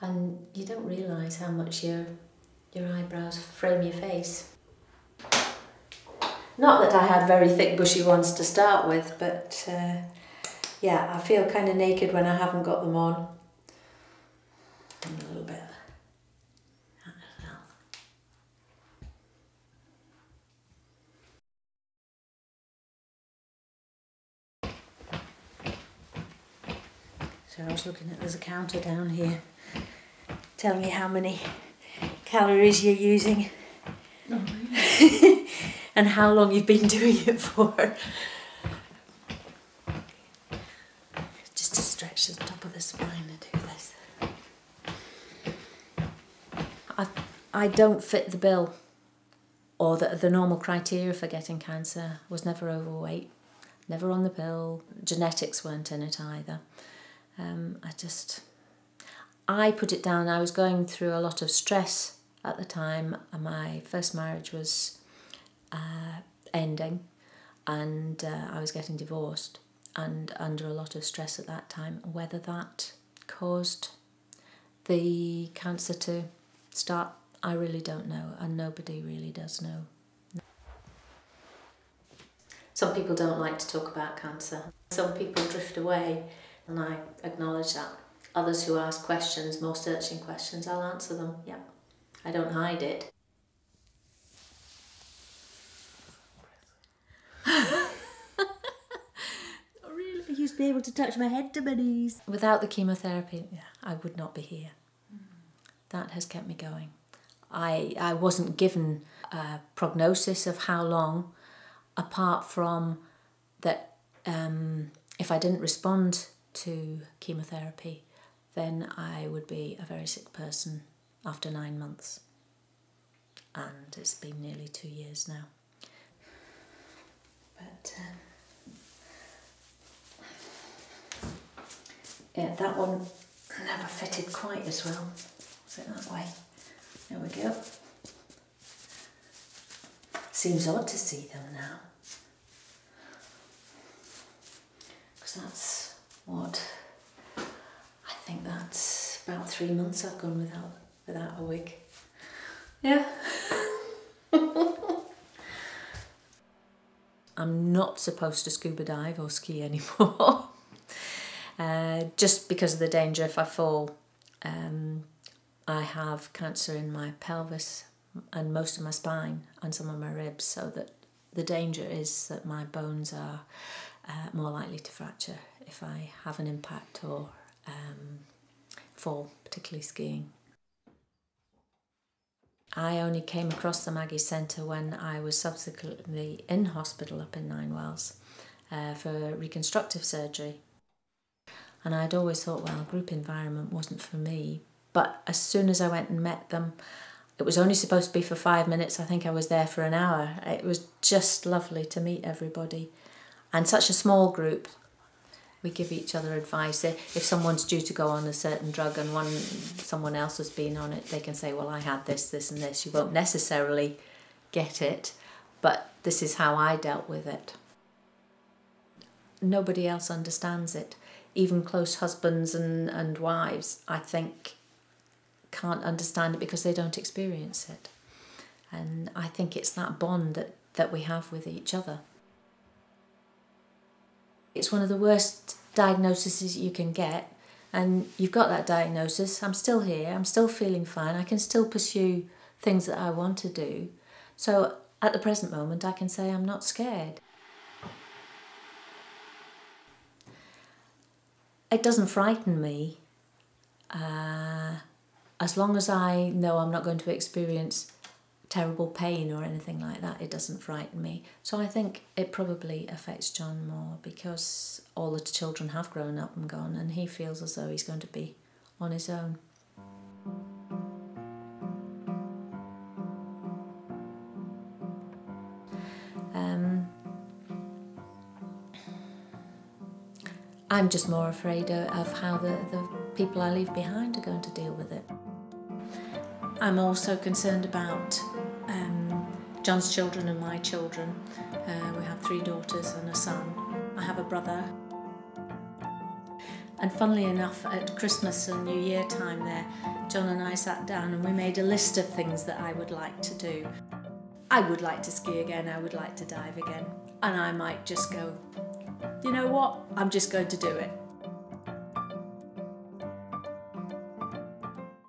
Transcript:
and you don't realise how much your eyebrows frame your face. Not that I had very thick bushy ones to start with, but yeah, I feel kind of naked when I haven't got them on. And a little bit of that as well. So I was looking at, there's a counter down here telling you how many calories you're using. Oh, really? And how long you've been doing it for. Just to stretch the top of the spine and do this. I don't fit the bill, or the normal criteria for getting cancer. Was never overweight, never on the pill, genetics weren't in it either. I put it down, I was going through a lot of stress at the time. My first marriage was ending, and I was getting divorced and under a lot of stress at that time. Whether that caused the cancer to start, I really don't know, and nobody really does know. Some people don't like to talk about cancer. Some people drift away, and I acknowledge that. Others who ask questions, more searching questions, I'll answer them, yeah. I don't hide it. Really? I used to be able to touch my head to my knees. Without the chemotherapy, yeah, I would not be here. That has kept me going. I wasn't given a prognosis of how long, apart from that if I didn't respond to chemotherapy, then I would be a very sick person after 9 months. And it's been nearly 2 years now. But yeah, that one never fitted quite as well. Was it that way? There we go. Seems odd to see them now. Because that's what, I think that's about 3 months I've gone without a wig. Yeah. I'm not supposed to scuba dive or ski anymore. Just because of the danger if I fall. I have cancer in my pelvis and most of my spine and some of my ribs, so that the danger is that my bones are more likely to fracture if I have an impact or fall, particularly skiing. I only came across the Maggie Centre when I was subsequently in hospital up in Nine Wells for reconstructive surgery. And I'd always thought, well, group environment wasn't for me. But as soon as I went and met them, it was only supposed to be for 5 minutes. I think I was there for an hour. It was just lovely to meet everybody. And such a small group. We give each other advice. If someone's due to go on a certain drug and someone else has been on it, they can say, well, I had this, this and this. You won't necessarily get it, but this is how I dealt with it. Nobody else understands it. Even close husbands and wives, I think, can't understand it because they don't experience it. And I think it's that bond that we have with each other. It's one of the worst diagnoses you can get, and you've got that diagnosis. I'm still here, I'm still feeling fine, I can still pursue things that I want to do. So at the present moment I can say I'm not scared. It doesn't frighten me. As long as I know I'm not going to experience terrible pain or anything like that, it doesn't frighten me. So I think it probably affects John more because all the children have grown up and gone, and he feels as though he's going to be on his own. I'm just more afraid of how the people I leave behind are going to deal with it. I'm also concerned about John's children and my children. We have 3 daughters and a son. I have a brother. And funnily enough, at Christmas and New Year time there, John and I sat down and we made a list of things that I would like to do. I would like to ski again, I would like to dive again. And I might just go, you know what, I'm just going to do it.